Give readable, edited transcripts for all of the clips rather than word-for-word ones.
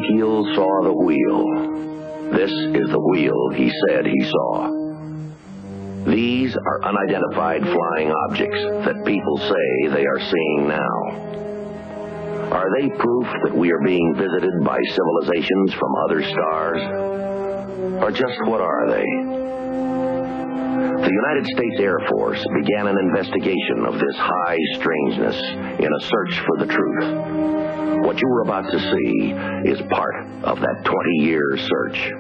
Ezekiel saw the wheel. This is the wheel he said he saw. These are unidentified flying objects that people say they are seeing now. Are they proof that we are being visited by civilizations from other stars? Or just what are they? The United States Air Force began an investigation of this high strangeness in a search for the truth. What you were about to see is part of that 20-year search.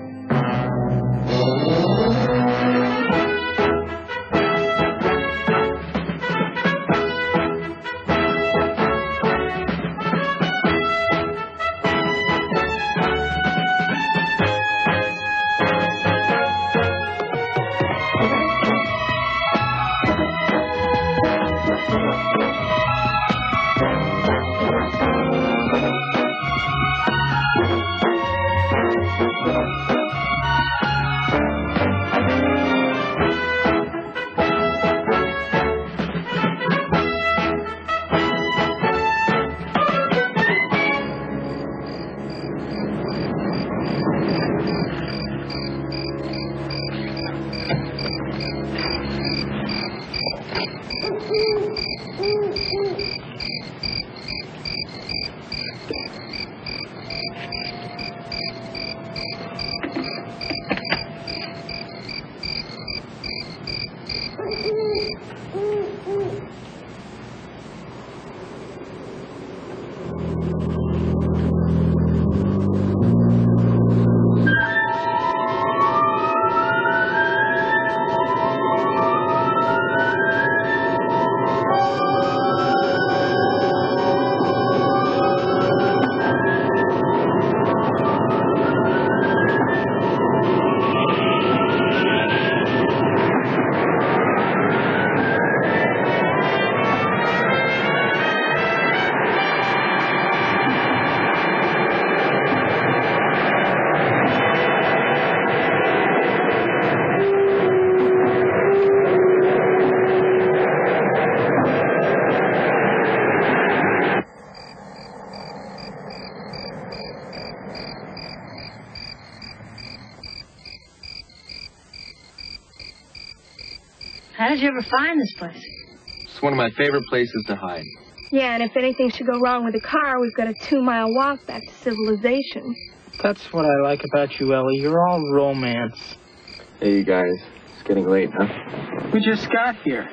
How did you ever find this place? It's one of my favorite places to hide. Yeah, and if anything should go wrong with the car, we've got a 2-mile walk back to civilization. That's what I like about you, Ellie. You're all romance. Hey, you guys. It's getting late, huh? We just got here.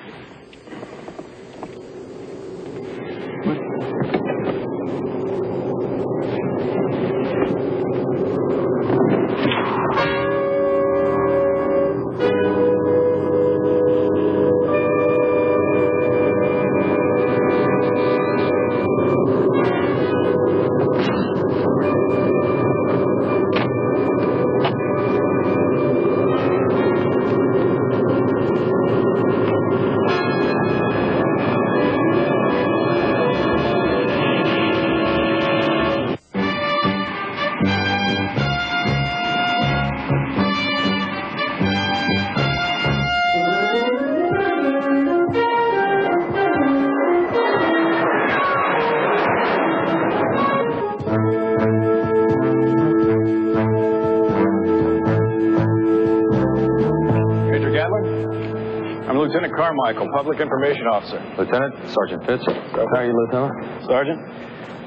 Lieutenant Carmichael, Public Information Officer. Lieutenant, Sergeant Fitz. How are you, Lieutenant? Sergeant.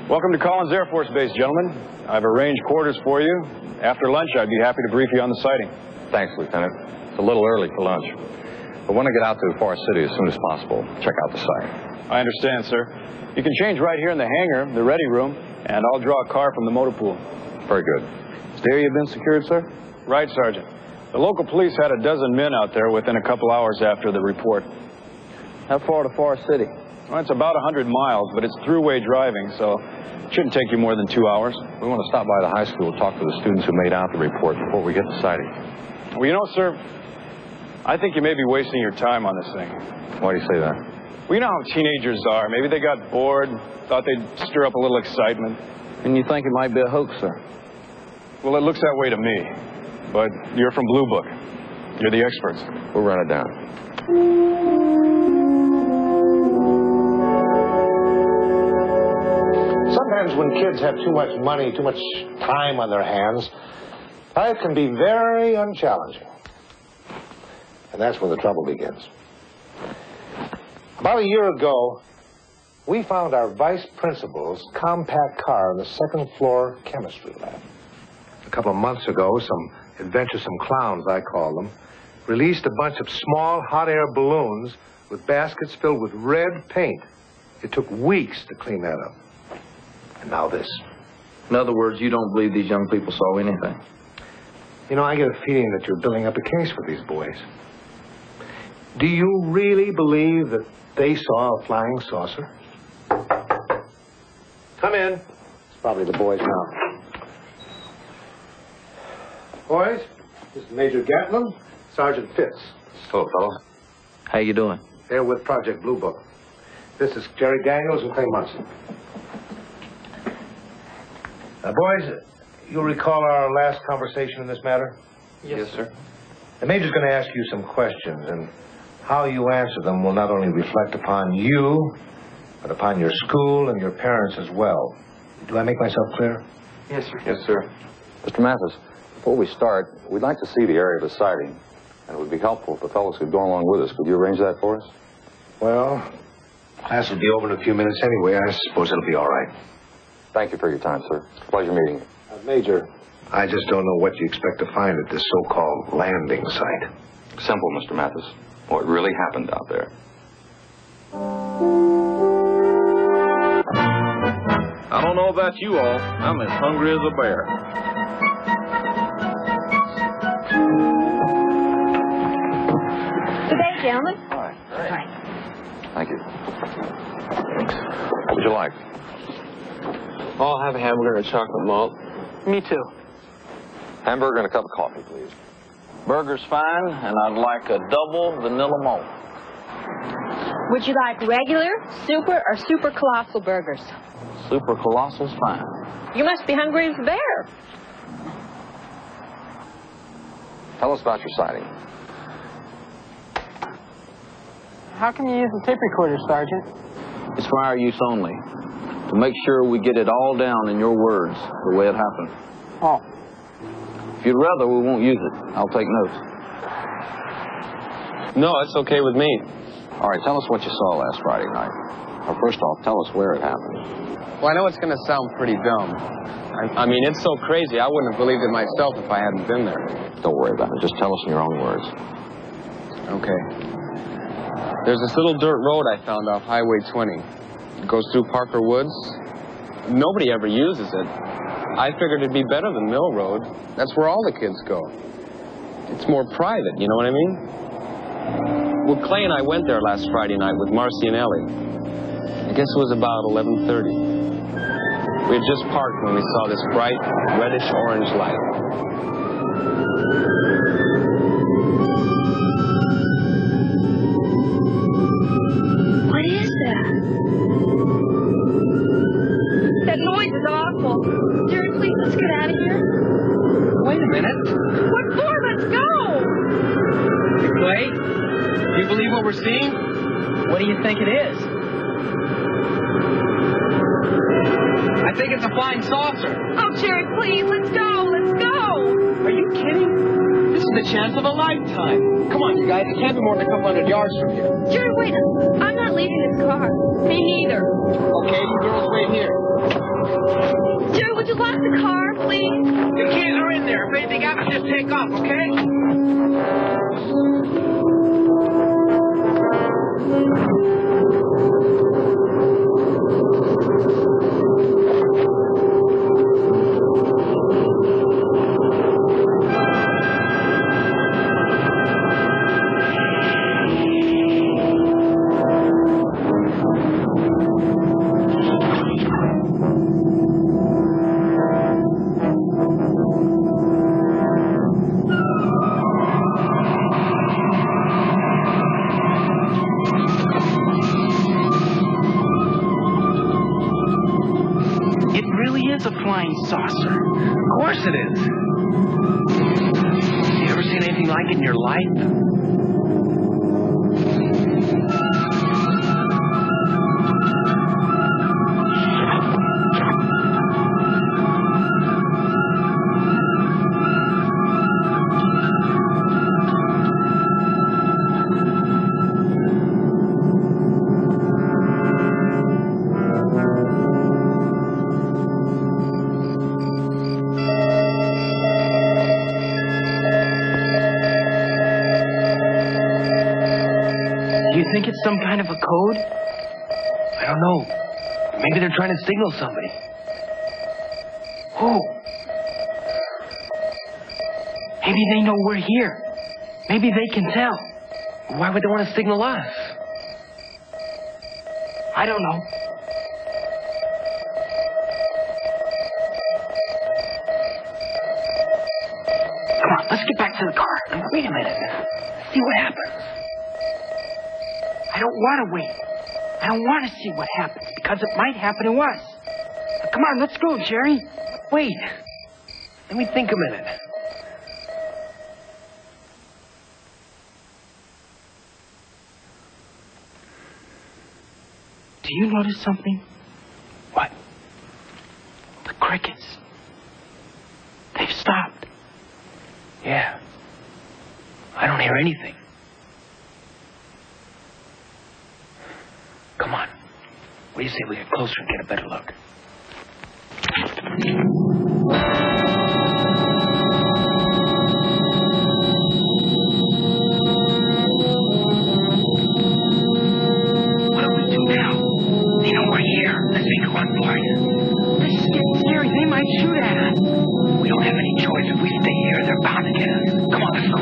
Welcome to Collins Air Force Base, gentlemen. I've arranged quarters for you. After lunch, I'd be happy to brief you on the sighting. Thanks, Lieutenant. It's a little early for lunch. I want to get out to Forest City as soon as possible. Check out the site. I understand, sir. You can change right here in the hangar, the ready room, and I'll draw a car from the motor pool. Very good. Is the area been secured, sir? Right, Sergeant. The local police had a dozen men out there within a couple hours after the report. How far to Forest City? Well, it's about 100 miles, but it's throughway driving, so it shouldn't take you more than 2 hours. We want to stop by the high school, talk to the students who made out the report before we get the sighting. Well, you know, sir, I think you may be wasting your time on this thing. Why do you say that? Well, you know how teenagers are. Maybe they got bored, thought they'd stir up a little excitement. And you think it might be a hoax, sir? Well, it looks that way to me. But you're from Bluebook. You're the experts. We'll run it down. Some Sometimes when kids have too much money, too much time on their hands, life can be very unchallenging. And that's where the trouble begins. About a year ago, we found our vice principal's compact car in the second floor chemistry lab. A couple of months ago, some adventuresome clowns, I call them, released a bunch of small hot air balloons with baskets filled with red paint. It took weeks to clean that up. And now this. In other words, you don't believe these young people saw anything? You know, I get a feeling that you're building up a case for these boys. Do you really believe that they saw a flying saucer? Come in. It's probably the boys now. Boys, this is Major Gatlin, Sergeant Fitz. Hello, fellow. How you doing? They're with Project Bluebook. This is Jerry Daniels and Clay Munson. Boys, you'll recall our last conversation in this matter? Yes, sir. The Major's going to ask you some questions, and how you answer them will not only reflect upon you, but upon your school and your parents as well. Do I make myself clear? Yes, sir. Yes, sir. Mr. Mathis, before we start, we'd like to see the area of the sighting, and it would be helpful if the fellows could go along with us. Could you arrange that for us? Well, class will be over in a few minutes anyway. I suppose it'll be all right. Thank you for your time, sir. Pleasure meeting you. Major, I just don't know what you expect to find at this so-called landing site. Simple, Mr. Mathis. What really happened out there. I don't know about you all. I'm as hungry as a bear. Good day, gentlemen. Hi. Thank you. What would you like? I'll have a hamburger and a chocolate malt. Me too. Hamburger and a cup of coffee, please. Burger's fine, and I'd like a double vanilla malt. Would you like regular, super, or super colossal burgers? Super colossal's fine. You must be hungry as a bear. Tell us about your sighting. How can you use the tape recorder, Sergeant? It's for our use only, to make sure we get it all down in your words, the way it happened. Oh. If you'd rather, we won't use it. I'll take notes. No, it's okay with me. All right, tell us what you saw last Friday night. Or first off, tell us where it happened. Well, I know it's going to sound pretty dumb. I mean, it's so crazy, I wouldn't have believed it myself if I hadn't been there. Don't worry about it. Just tell us in your own words. Okay. There's this little dirt road I found off Highway 20. It goes through Parker Woods. Nobody ever uses it. I figured it'd be better than Mill Road. That's where all the kids go. It's more private, you know what I mean? Well, Clay and I went there last Friday night with Marcy and Ellie. I guess it was about 11:30. We had just parked when we saw this bright, reddish-orange light. What is that? That noise is awful. Jerry, please, let's get out of here. Wait a minute. What for? Let's go! Clay, do you believe what we're seeing? What do you think it is? I think it's a flying saucer. Oh, Jerry, please, let's go! Let's go! Are you kidding? This is the chance of a lifetime. Come on, you guys. It can't be more than a couple hundred yards from here. Jerry, wait. I'm not leaving this car. Me neither. Okay, you girls wait here. Jerry, would you lock the car, please? The kids are in there. If anything happens, just take off, okay? Saucer. Of course it is. You ever seen anything like it in your life? think it's some kind of a code? I don't know. Maybe they're trying to signal somebody. Who? Maybe they know we're here. Maybe they can tell. Why would they want to signal us? I don't know. Come on, let's get back to the car. Wait a minute. See what happens. I don't want to wait. I don't want to see what happens because it might happen to us. Come on, let's go, Jerry. Wait. Let me think a minute. Do you notice something? What? The crickets. They've stopped. Yeah. I don't hear anything. Come on. What do you say we get closer and get a better look? What do we do now? They know we're here. Let's make a run for it. This is getting scary. They might shoot at us. We don't have any choice. If we stay here, they're bound to get us. Come on, let's go.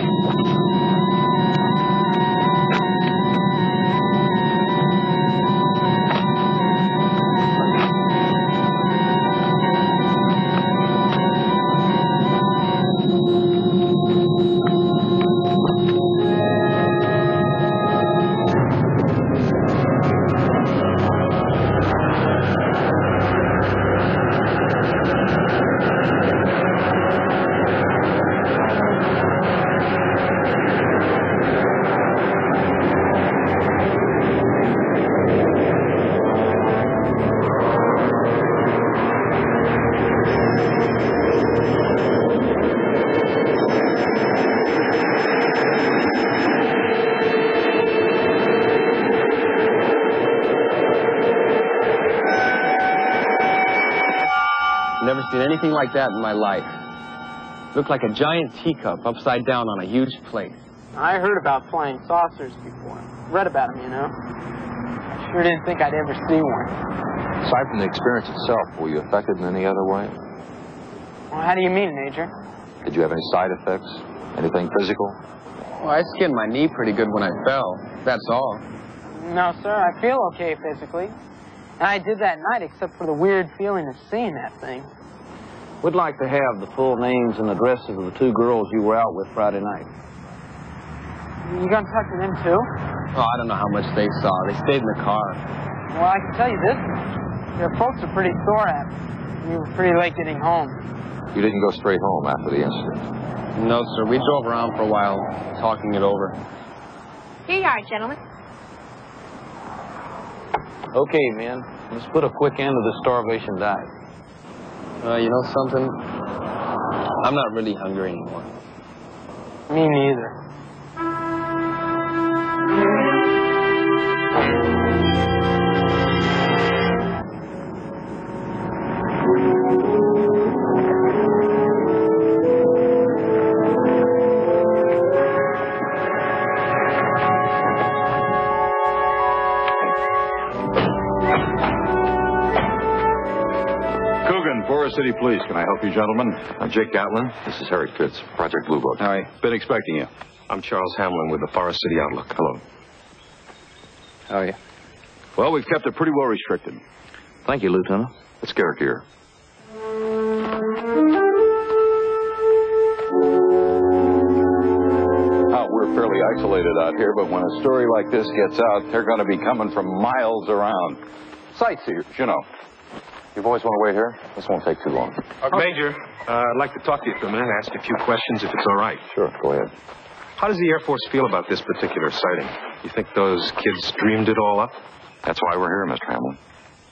Never seen anything like that in my life. Looked like a giant teacup upside down on a huge plate. I heard about flying saucers before. Read about them, you know. I sure didn't think I'd ever see one. Aside from the experience itself, were you affected in any other way? Well, how do you mean, Major? Did you have any side effects? Anything physical? Well, I skinned my knee pretty good when I fell. That's all. No, sir. I feel okay physically. And I did that night except for the weird feeling of seeing that thing. We'd like to have the full names and addresses of the two girls you were out with Friday night. You gonna talk to them, too? Oh, I don't know how much they saw. They stayed in the car. Well, I can tell you this much. Their folks are pretty sore at me. We were pretty late getting home. You didn't go straight home after the incident? No, sir. We drove around for a while, talking it over. Here you are, gentlemen. Okay, men. Let's put a quick end to this starvation diet. You know something? I'm not really hungry anymore. Me neither. Forest City Police. Can I help you, gentlemen? I'm Jake Gatlin. This is Harry Fitz, Project Bluebook. Hi. Been expecting you. I'm Charles Hamlin with the Forest City Outlook. Hello. How are you? Well, we've kept it pretty well restricted. Thank you, Lieutenant. Let's get her gear. We're fairly isolated out here, but when a story like this gets out, they're going to be coming from miles around. Sightseers, you know. You boys want to wait here? This won't take too long. Major, I'd like to talk to you for a minute and ask a few questions if it's all right. Sure, go ahead. How does the Air Force feel about this particular sighting? You think those kids dreamed it all up? That's why we're here, Mr. Hamlin.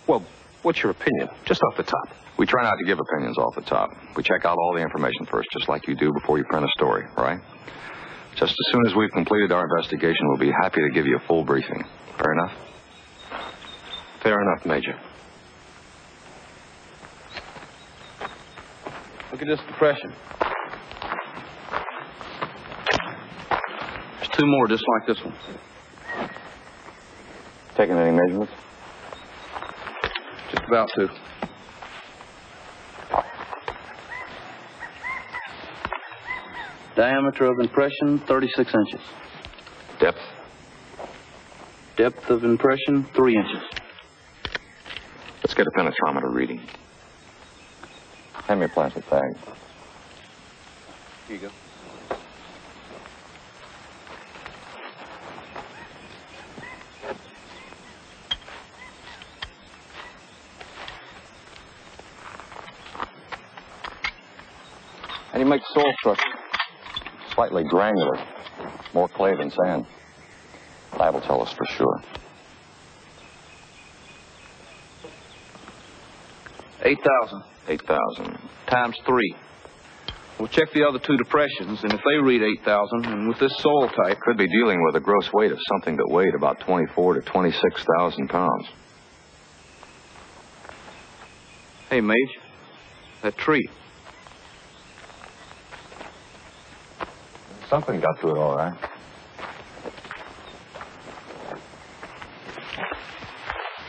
Well, what's your opinion? Just off the top. We try not to give opinions off the top. We check out all the information first, just like you do before you print a story, right? Just as soon as we've completed our investigation, we'll be happy to give you a full briefing. Fair enough? Fair enough, Major. Look at this depression. There's two more just like this one. Taking any measurements? Just about to. Diameter of impression, 36 inches. Depth? Depth of impression, 3 inches. Let's get a penetrometer reading. Hand me a plastic bag. Here you go. How do you make the soil structure? Slightly granular. More clay than sand. That will tell us for sure. 8,000. 8,000. Times 3. We'll check the other two depressions, and if they read 8,000, and with this soil type... Could be dealing with a gross weight of something that weighed about 24 to 26,000 pounds. Hey, Mage. That tree. Something got to it all right.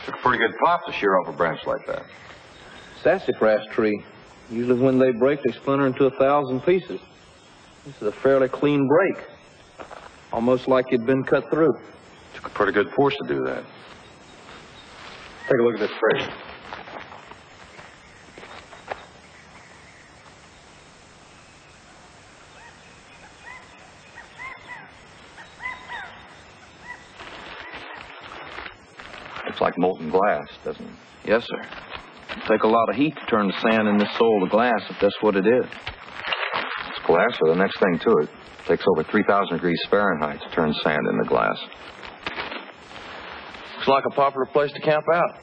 Took a pretty good pop to shear off a branch like that. Sassafras tree. Usually when they break, they splinter into 1,000 pieces. This is a fairly clean break. Almost like it'd been cut through. Took a pretty good force to do that. Take a look at this tree. Looks like molten glass, doesn't it? Yes, sir. It'll take a lot of heat to turn the sand in this soil to glass, if that's what it is. It's glass, or the next thing to it. It takes over 3,000 degrees Fahrenheit to turn sand into glass. Looks like a popular place to camp out.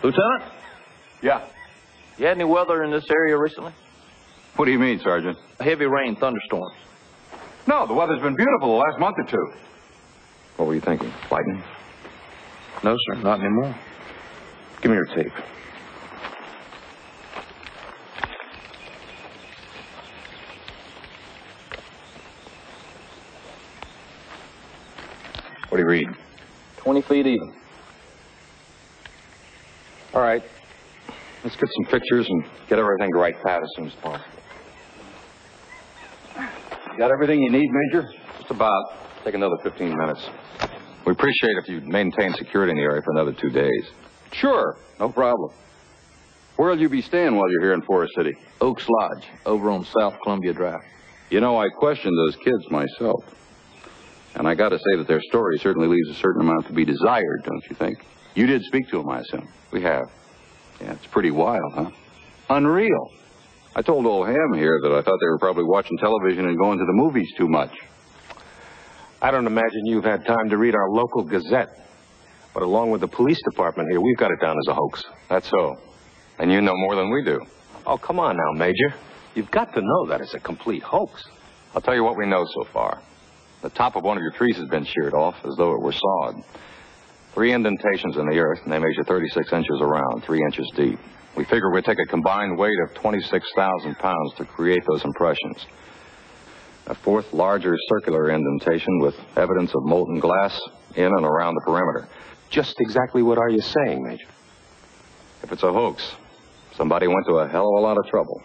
Lieutenant? Yeah. You had any weather in this area recently? What do you mean, Sergeant? Heavy rain, thunderstorms. No, the weather's been beautiful the last month or two. What were you thinking? Lightning? No, sir, not anymore. Give me your tape. What do you read? 20 feet even. All right. Let's get some pictures and get everything right pat as soon as possible. You got everything you need, Major? Just about. Take another 15 minutes. We appreciate if you'd maintain security in the area for another 2 days. Sure, no problem. Where'll you be staying while you're here in Forest City? Oaks Lodge, over on South Columbia Drive. You know, I questioned those kids myself. And I gotta say that their story certainly leaves a certain amount to be desired, don't you think? You did speak to them, I assume. We have. Yeah, it's pretty wild, huh? Unreal. I told old Ham here that I thought they were probably watching television and going to the movies too much. I don't imagine you've had time to read our local gazette. But along with the police department here, we've got it down as a hoax. That's so. And you know more than we do. Oh, come on now, Major. You've got to know that it's a complete hoax. I'll tell you what we know so far. The top of one of your trees has been sheared off as though it were sawed. 3 indentations in the earth, and they measure 36 inches around, 3 inches deep. We figure we'd take a combined weight of 26,000 pounds to create those impressions. A 4th larger circular indentation with evidence of molten glass in and around the perimeter. Just exactly what are you saying, Major? If it's a hoax, somebody went to a hell of a lot of trouble.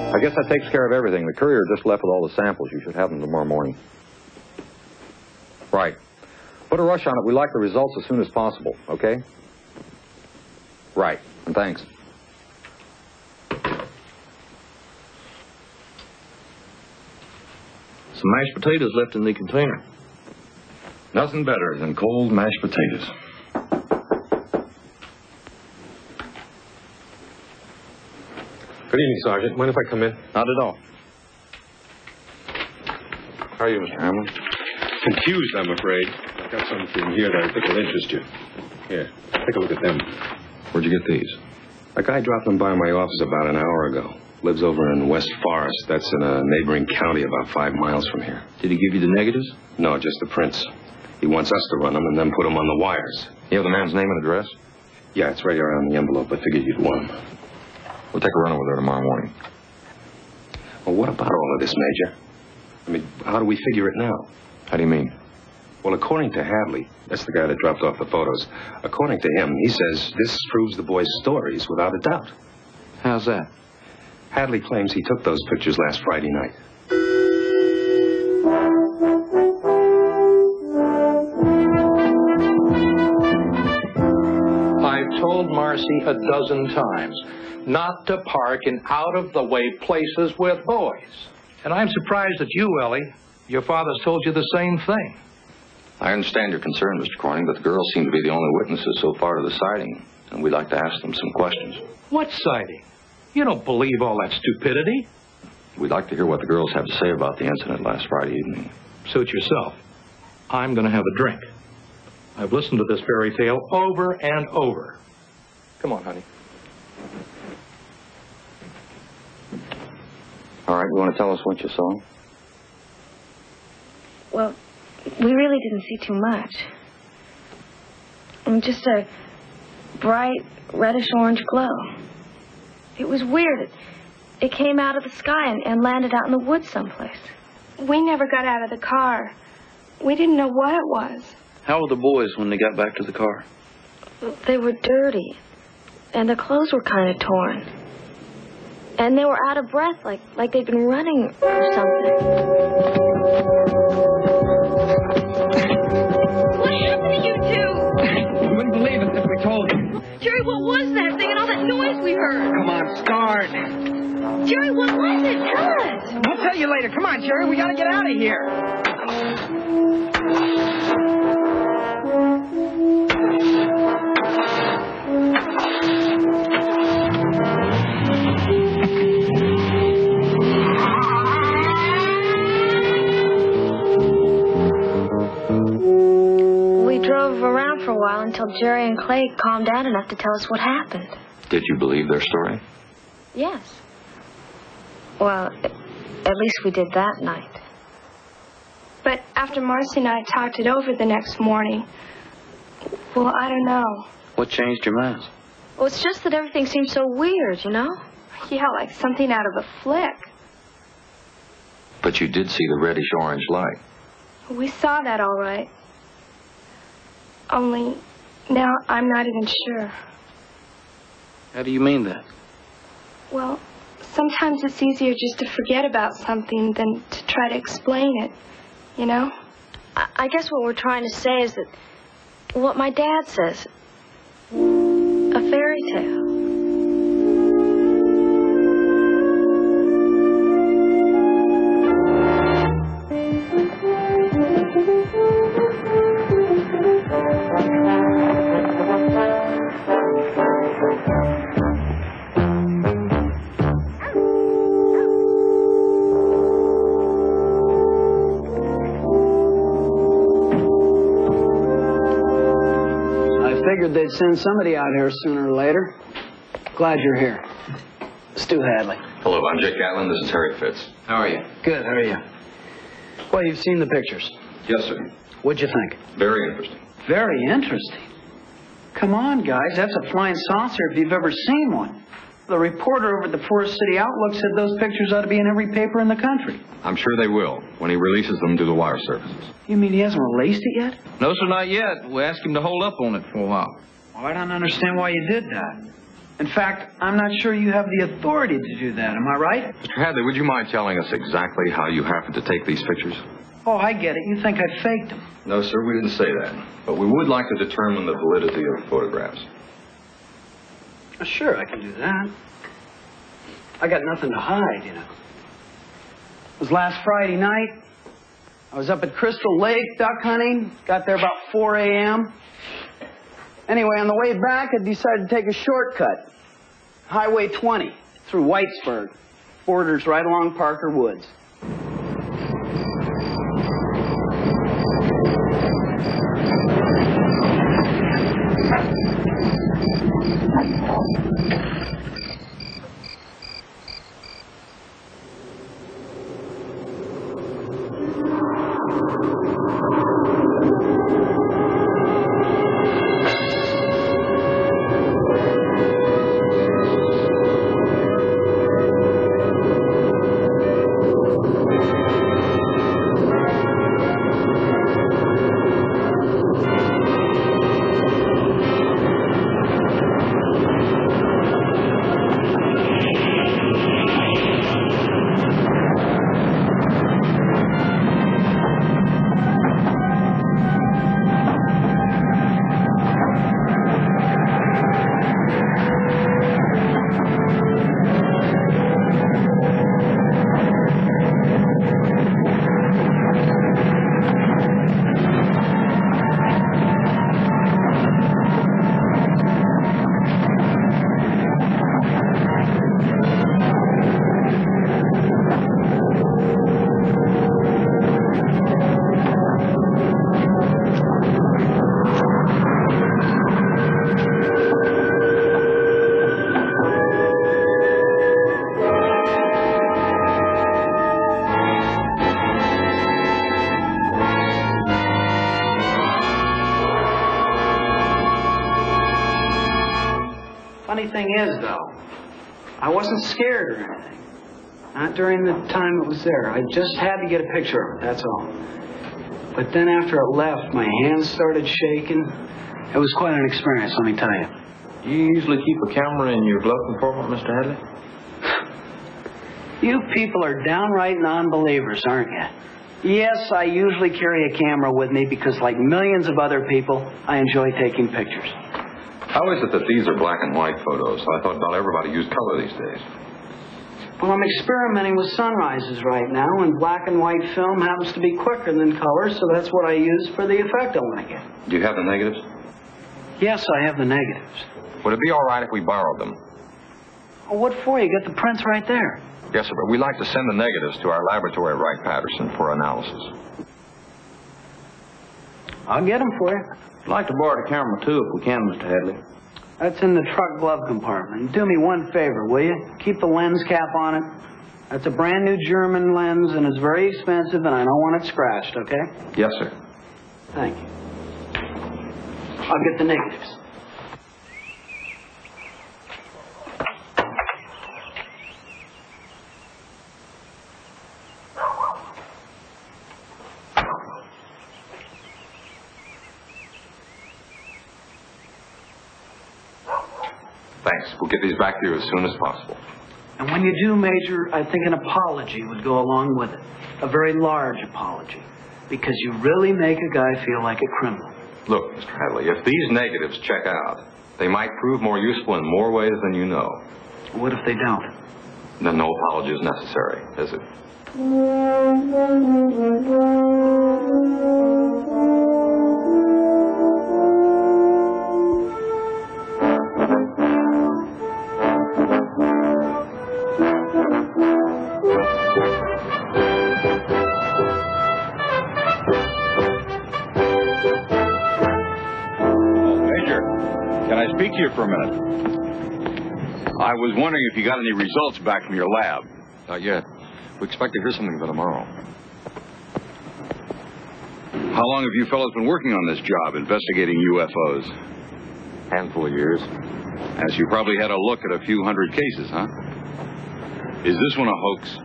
I guess that takes care of everything. The courier just left with all the samples. You should have them tomorrow morning. Right. Put a rush on it. We'd like the results as soon as possible, okay? Right. And thanks. Some mashed potatoes left in the container. Nothing better than cold mashed potatoes. Good evening, Sergeant. Mind if I come in? Not at all. How are you, Mr. Hamlin? Confused, I'm afraid. I've got something here that I think will interest you. Here, take a look at them. Where'd you get these? A guy dropped them by my office about an hour ago. Lives over in West Forest. That's in a neighboring county about 5 miles from here. Did he give you the negatives? No, just the prints. He wants us to run them and then put them on the wires. You have the man's name and address? Yeah, it's right here on the envelope. I figured you'd want him. We'll take a run over there tomorrow morning. Well, what about all of this, Major? I mean, how do we figure it now? How do you mean? Well, according to Hadley, that's the guy that dropped off the photos, according to him, he says this proves the boy's stories without a doubt. How's that? Hadley claims he took those pictures last Friday night. I've told Marcy a dozen times not to park in out-of-the-way places with boys. And I'm surprised at you, Ellie. Your father's told you the same thing. I understand your concern, Mr. Corning, but the girls seem to be the only witnesses so far to the sighting, and we'd like to ask them some questions. What sighting? You don't believe all that stupidity. We'd like to hear what the girls have to say about the incident last Friday evening. Suit yourself. I'm going to have a drink. I've listened to this fairy tale over and over. Come on, honey. All right, you want to tell us what you saw? Well, we really didn't see too much. Just a bright reddish-orange glow. It was weird. It came out of the sky and landed out in the woods someplace. We never got out of the car. We didn't know what it was. How were the boys when they got back to the car? They were dirty, and their clothes were kind of torn. And they were out of breath, like they'd been running or something. What happened to you two? You wouldn't believe it if we told you. Jerry, what was that thing and all that noise we heard? Come on, start. Jerry, what was it? Tell us. We'll tell you later. Come on, Jerry. We got to get out of here. We drove around for a while until Jerry and Clay calmed down enough to tell us what happened. Did you believe their story? Yes. Well, at least we did that night. But after Marcy and I talked it over the next morning, well, I don't know. What changed your mind? Well, it's just that everything seems so weird, you know? Yeah, like something out of a flick. But you did see the reddish-orange light. We saw that all right. Only now I'm not even sure. How do you mean that? Well, sometimes it's easier just to forget about something than to try to explain it, you know? I guess what we're trying to say is that what my dad says, a fairy tale. Figured they'd send somebody out here sooner or later. Glad you're here. Stu Hadley. Hello, I'm Jake Gatlin. This is Harry Fitz. How are you? Good, how are you? Well, you've seen the pictures. Yes, sir. What'd you think? Very interesting. Very interesting. Come on, guys. That's a flying saucer if you've ever seen one. The reporter over at the Forest City Outlook said those pictures ought to be in every paper in the country. I'm sure they will when he releases them to the wire services. You mean he hasn't released it yet? No, sir, not yet. We asked him to hold up on it for a while. Well, I don't understand why you did that. In fact, I'm not sure you have the authority to do that. Am I right? Mr. Hadley, would you mind telling us exactly how you happened to take these pictures? Oh, I get it. You think I faked them. No, sir, we didn't say that. But we would like to determine the validity of the photographs. Sure, I can do that. I got nothing to hide, you know. It was last Friday night. I was up at Crystal Lake duck hunting. Got there about 4 a.m. Anyway, on the way back, I decided to take a shortcut. Highway 20 through Whitesburg. Borders right along Parker Woods. is, though, I wasn't scared or anything. Not during the time it was there. I just had to get a picture of it, that's all. But then after it left, my hands started shaking. It was quite an experience, let me tell you. You usually keep a camera in your glove compartment, Mr. Hadley? You people are downright non-believers, aren't you? Yes, I usually carry a camera with me because, like millions of other people, I enjoy taking pictures. How is it that these are black and white photos? I thought about everybody used color these days. Well, I'm experimenting with sunrises right now, and black and white film happens to be quicker than color, so that's what I use for the effect I want to get. Do you have the negatives? Yes, I have the negatives. Would it be all right if we borrowed them? Well, what for? You got the prints right there. Yes, sir, but we'd like to send the negatives to our laboratory at Wright-Patterson for analysis. I'll get them for you. I'd like to borrow the camera, too, if we can, Mr. Hadley. That's in the truck glove compartment. Do me one favor, will you? Keep the lens cap on it. That's a brand new German lens, and it's very expensive, and I don't want it scratched, okay? Yes, sir. Thank you. I'll get the negatives. Thanks. We'll get these back to you as soon as possible. And when you do, Major, I think an apology would go along with it. A very large apology. Because you really make a guy feel like a criminal. Look, Mr. Hadley, if these negatives check out, they might prove more useful in more ways than you know. What if they don't? Then no apology is necessary, is it? Speak to you for a minute. I was wondering if you got any results back from your lab. Not yet. We expect to hear something by tomorrow. How long have you fellows been working on this job, investigating UFOs? Handful of years. As you probably had a look at a few hundred cases, huh? Is this one a hoax?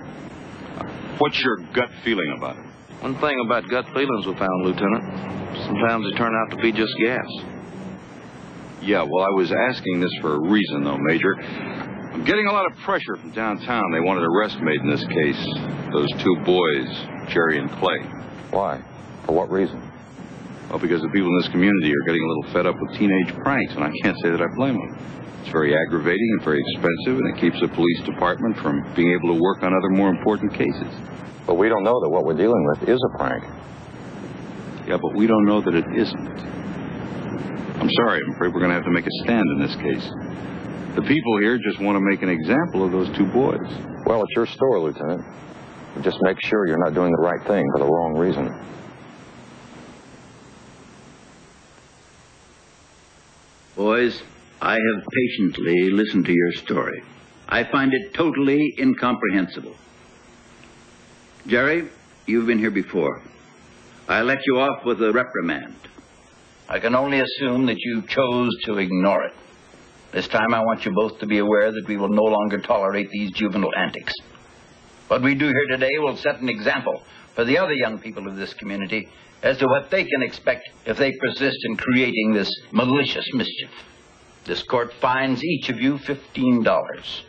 What's your gut feeling about it? One thing about gut feelings we found, Lieutenant. Sometimes they turn out to be just gas. Yeah, well, I was asking this for a reason, though, Major. I'm getting a lot of pressure from downtown. They want an arrest made in this case. Those two boys, Jerry and Clay. Why? For what reason? Well, because the people in this community are getting a little fed up with teenage pranks, and I can't say that I blame them. It's very aggravating and very expensive, and it keeps the police department from being able to work on other more important cases. But we don't know that what we're dealing with is a prank. Yeah, but we don't know that it isn't. I'm sorry, I'm afraid we're going to have to make a stand in this case. The people here just want to make an example of those two boys. Well, it's your store, Lieutenant. Just make sure you're not doing the right thing for the wrong reason. Boys, I have patiently listened to your story. I find it totally incomprehensible. Jerry, you've been here before. I let you off with a reprimand. I can only assume that you chose to ignore it. This time I want you both to be aware that we will no longer tolerate these juvenile antics. What we do here today will set an example for the other young people of this community as to what they can expect if they persist in creating this malicious mischief. This court fines each of you $15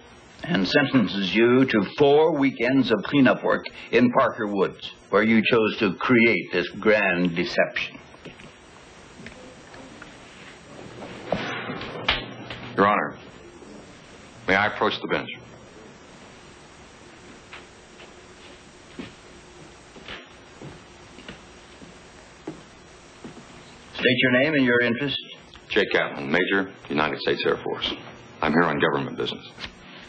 and sentences you to 4 weekends of cleanup work in Parker Woods, where you chose to create this grand deception. Your Honor, may I approach the bench? State your name and your interest. Jake Catlin, Major, United States Air Force. I'm here on government business.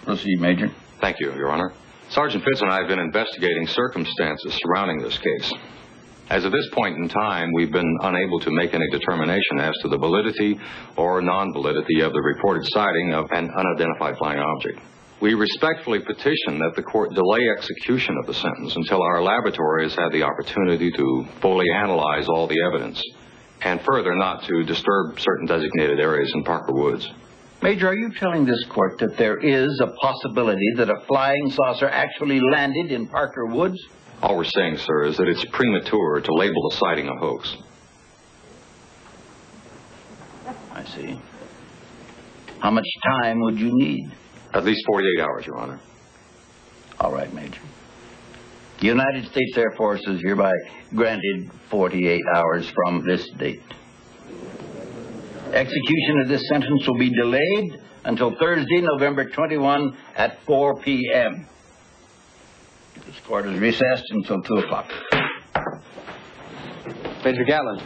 Proceed, Major. Thank you, Your Honor. Sergeant Fitz and I have been investigating circumstances surrounding this case. As of this point in time, we've been unable to make any determination as to the validity or non-validity of the reported sighting of an unidentified flying object. We respectfully petition that the court delay execution of the sentence until our laboratory has had the opportunity to fully analyze all the evidence, and further not to disturb certain designated areas in Parker Woods. Major, are you telling this court that there is a possibility that a flying saucer actually landed in Parker Woods? All we're saying, sir, is that it's premature to label the sighting a hoax. I see. How much time would you need? At least 48 hours, Your Honor. All right, Major. The United States Air Force is hereby granted 48 hours from this date. Execution of this sentence will be delayed until Thursday, November 21 at 4 p.m. This court is recessed until 2 o'clock. Major Gatlin,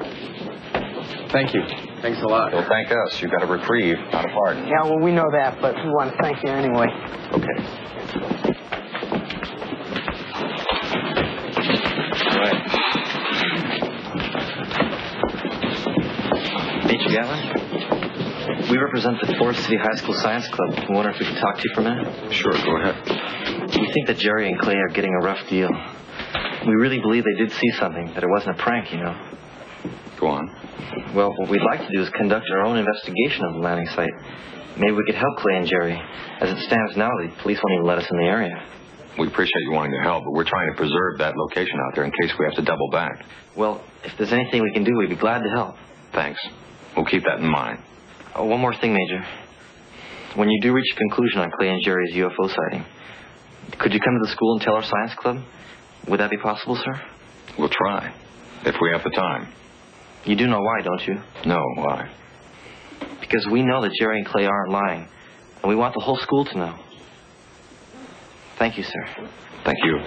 thank you. Thanks a lot. Well, thank us. You got a reprieve, not a pardon. Yeah, well, we know that, but we want to thank you anyway. Okay. All right. Major Gatlin, we represent the Forest City High School Science Club. I wonder if we could talk to you for a minute? Sure, go ahead. We think that Jerry and Clay are getting a rough deal. We really believe they did see something, that it wasn't a prank, you know. Go on. Well, what we'd like to do is conduct our own investigation of the landing site. Maybe we could help Clay and Jerry. As it stands now, the police won't even let us in the area. We appreciate you wanting to help, but we're trying to preserve that location out there in case we have to double back. Well, if there's anything we can do, we'd be glad to help. Thanks. We'll keep that in mind. Oh, one more thing, Major. When you do reach a conclusion on Clay and Jerry's UFO sighting, could you come to the school and tell our science club? Would that be possible, sir? We'll try, if we have the time. You do know why, don't you? No, why? Because we know that Jerry and Clay aren't lying, and we want the whole school to know. Thank you, sir. Thank you.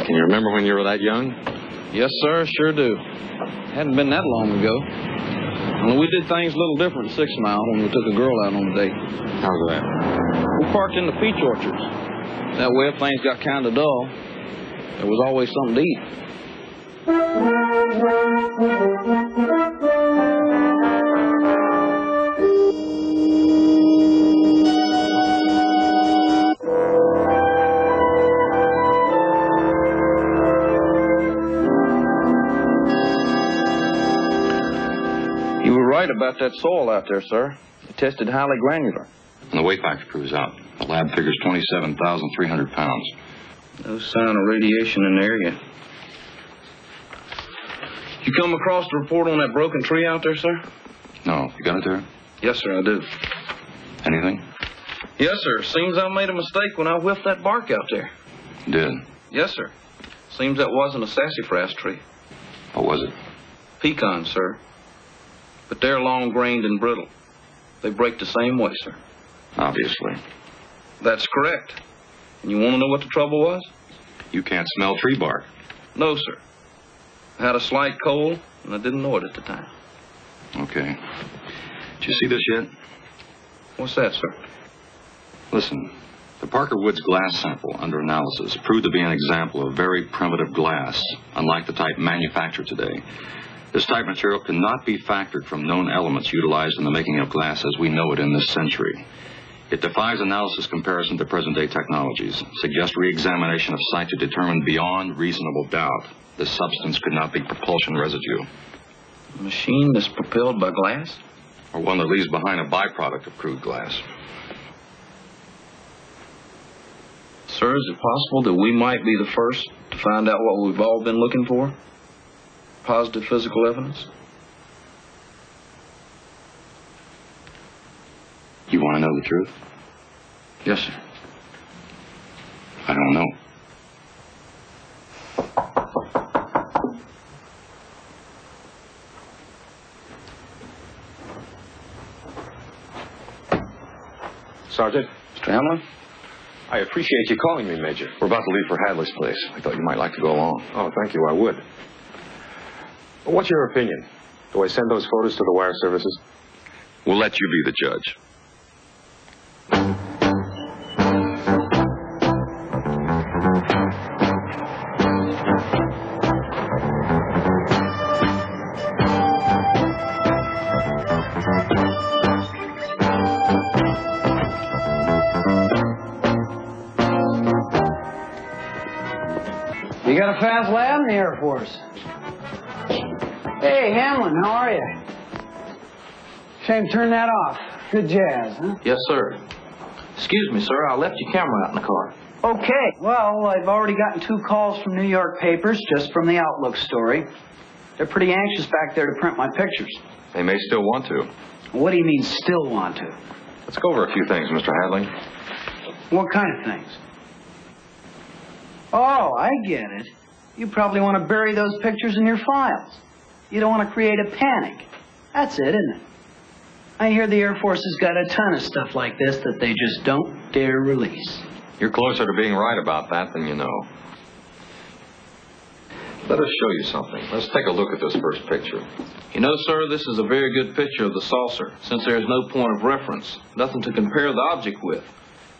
Can you remember when you were that young? Yes, sir, sure do. Hadn't been that long ago. Well, we did things a little different at 6 Mile when we took a girl out on a date. How's that? We parked in the peach orchards. That way, if things got kind of dull, there was always something to eat. You were right about that soil out there, sir. It tested highly granular. And the weight factor proves out. The lab figures 27,300 pounds. No sign of radiation in the area. You come across the report on that broken tree out there, sir? No. You got it there? Yes, sir, I do. Anything? Yes, sir. Seems I made a mistake when I whiffed that bark out there. You did? Yes, sir. Seems that wasn't a sassafras tree. What was it? Pecan, sir. But they're long-grained and brittle. They break the same way, sir. Obviously. That's correct. And you want to know what the trouble was? You can't smell tree bark. No, sir. I had a slight cold, and I didn't know it at the time. Okay. Did you see this yet? What's that, sir? Listen, the Parker Woods glass sample under analysis proved to be an example of very primitive glass, unlike the type manufactured today. This type material cannot be factored from known elements utilized in the making of glass as we know it in this century. It defies analysis comparison to present-day technologies, suggests re-examination of site to determine beyond reasonable doubt this substance could not be propulsion residue. A machine that's propelled by glass? Or one that leaves behind a byproduct of crude glass. Sir, is it possible that we might be the first to find out what we've all been looking for? Positive physical evidence? You want to know the truth? Yes, sir. I don't know. Sergeant? Mr. Hamlin? I appreciate you calling me, Major. We're about to leave for Hadley's place. I thought you might like to go along. Oh, thank you, I would. What's your opinion? Do I send those photos to the wire services? We'll let you be the judge. You got a fast lab in the Air Force. Hey, Hamlin, how are you? Shame, turn that off. Good jazz, huh? Yes, sir. Excuse me, sir. I left your camera out in the car. Okay. Well, I've already gotten 2 calls from New York papers just from the Outlook story. They're pretty anxious back there to print my pictures. They may still want to. What do you mean, still want to? Let's go over a few things, Mr. Hadley. What kind of things? Oh, I get it. You probably want to bury those pictures in your files. You don't want to create a panic. That's it, isn't it? I hear the Air Force has got a ton of stuff like this that they just don't dare release. You're closer to being right about that than you know. Let us show you something. Let's take a look at this first picture. You know, sir, this is a very good picture of the saucer, since there is no point of reference, nothing to compare the object with,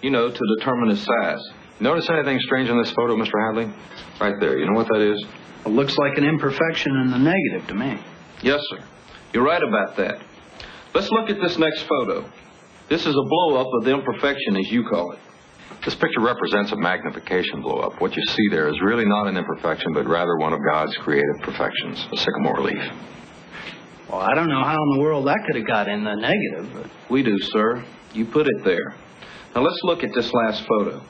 you know, to determine its size. Notice anything strange in this photo, Mr. Hadley? Right there. You know what that is? It looks like an imperfection in the negative to me. Yes, sir. You're right about that. Let's look at this next photo. This is a blow-up of the imperfection, as you call it. This picture represents a magnification blow-up. What you see there is really not an imperfection, but rather one of God's creative perfections, a sycamore leaf. Well, I don't know how in the world that could have got in the negative, but... We do, sir. You put it there. Now, let's look at this last photo.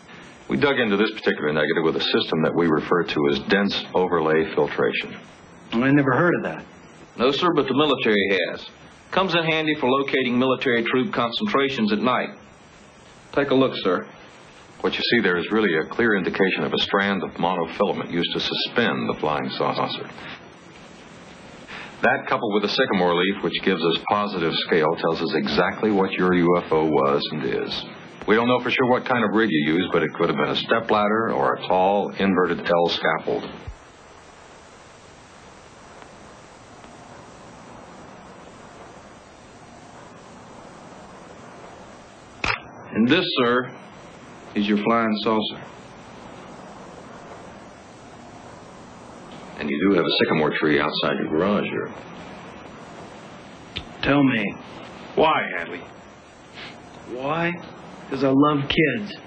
We dug into this particular negative with a system that we refer to as dense overlay filtration. Well, I never heard of that. No, sir, but the military has. Comes in handy for locating military troop concentrations at night. Take a look, sir. What you see there is really a clear indication of a strand of monofilament used to suspend the flying saucer. That, coupled with a sycamore leaf, which gives us positive scale, tells us exactly what your UFO was and is. We don't know for sure what kind of rig you used, but it could have been a stepladder or a tall, inverted L scaffold. And this, sir, is your flying saucer. And you do have a sycamore tree outside your garage here. Tell me. Why, Hadley? Why? Because I love kids.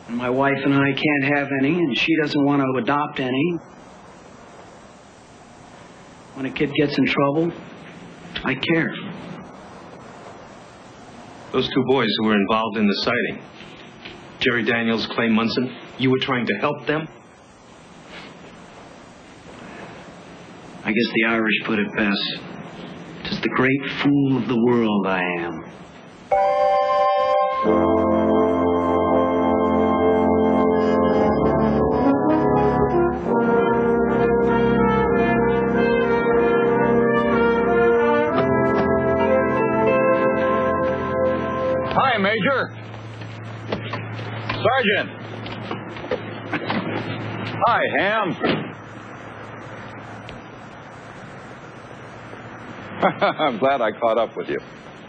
And my wife and I can't have any, and she doesn't want to adopt any. When a kid gets in trouble, I care. Those 2 boys who were involved in the sighting, Jerry Daniels, Clay Munson, you were trying to help them? I guess the Irish put it best. 'Tis the great fool of the world I am. Hi, Major. Sergeant. Hi, Ham. I'm glad I caught up with you.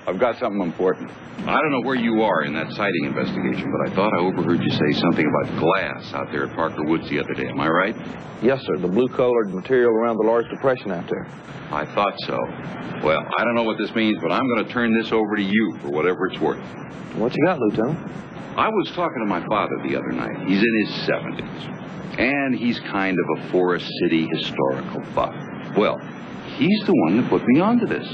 I've got something important. I don't know where you are in that sighting investigation, but I thought I overheard you say something about glass out there at Parker Woods the other day. Am I right? Yes, sir. The blue-colored material around the large depression out there. I thought so. Well, I don't know what this means, but I'm going to turn this over to you for whatever it's worth. What you got, Lieutenant? I was talking to my father the other night. He's in his 70s. And he's kind of a Forest City historical buff. Well, he's the one that put me onto this.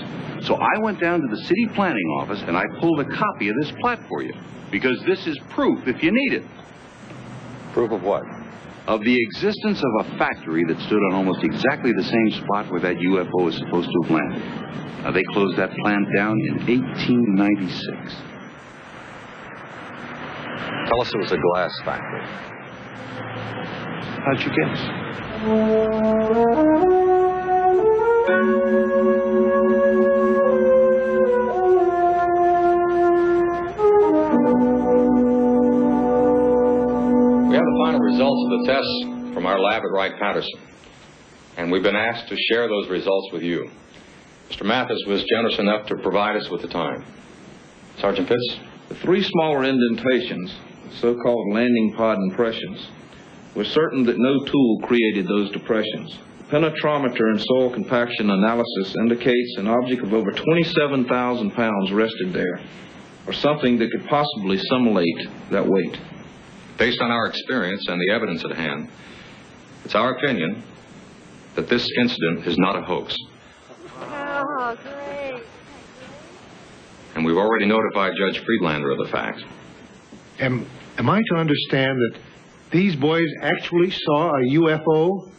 So I went down to the city planning office and I pulled a copy of this plat for you. Because this is proof if you need it. Proof of what? Of the existence of a factory that stood on almost exactly the same spot where that UFO is supposed to have landed. Now, they closed that plant down in 1896. Tell us it was a glass factory. How'd you guess? We have the final results of the tests from our lab at Wright-Patterson, and we've been asked to share those results with you. Mr. Mathis was generous enough to provide us with the time. Sergeant Pitts? The 3 smaller indentations, so-called landing pod impressions, we're certain that no tool created those depressions. Penetrometer and soil compaction analysis indicates an object of over 27,000 pounds rested there, or something that could possibly simulate that weight. Based on our experience and the evidence at hand, It's our opinion that this incident is not a hoax. Oh, great. And we've already notified Judge Friedlander of the fact. Am I to understand that these boys actually saw a UFO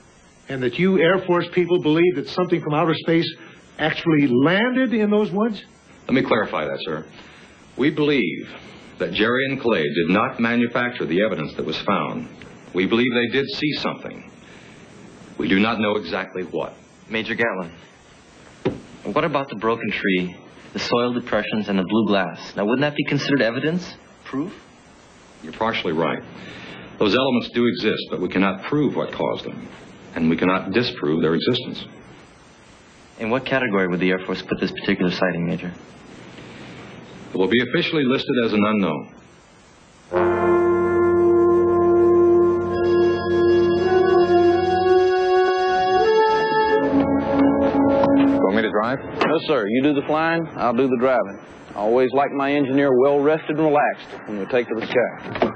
and that you Air Force people believe that something from outer space actually landed in those woods? Let me clarify that, sir. We believe that Jerry and Clay did not manufacture the evidence that was found. We believe they did see something. We do not know exactly what. Major Gatlin, what about the broken tree, the soil depressions, and the blue glass? Now, wouldn't that be considered evidence? Proof? You're partially right. Those elements do exist, but we cannot prove what caused them. And we cannot disprove their existence. In what category would the Air Force put this particular sighting, Major? It will be officially listed as an unknown. Want me to drive? No, sir. You do the flying, I'll do the driving. I always like my engineer well rested and relaxed when we take to the sky.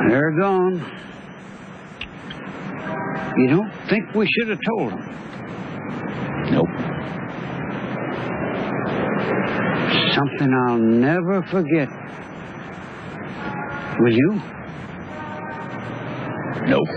They're gone. You don't think we should have told them? Nope. Something I'll never forget. Will you? Nope.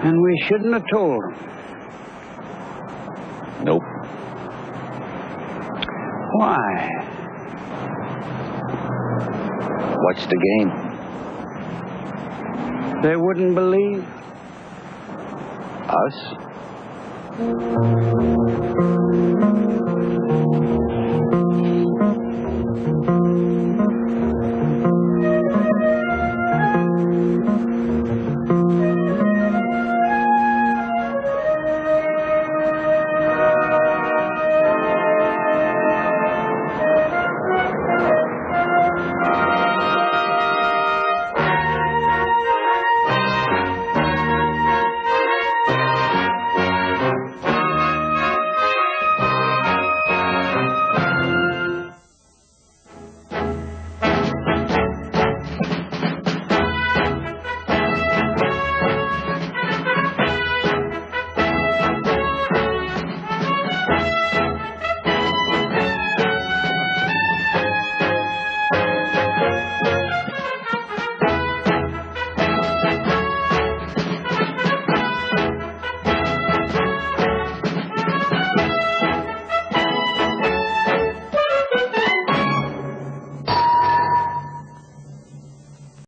And we shouldn't have told them. Nope. Why? What's the game? They wouldn't believe? Us?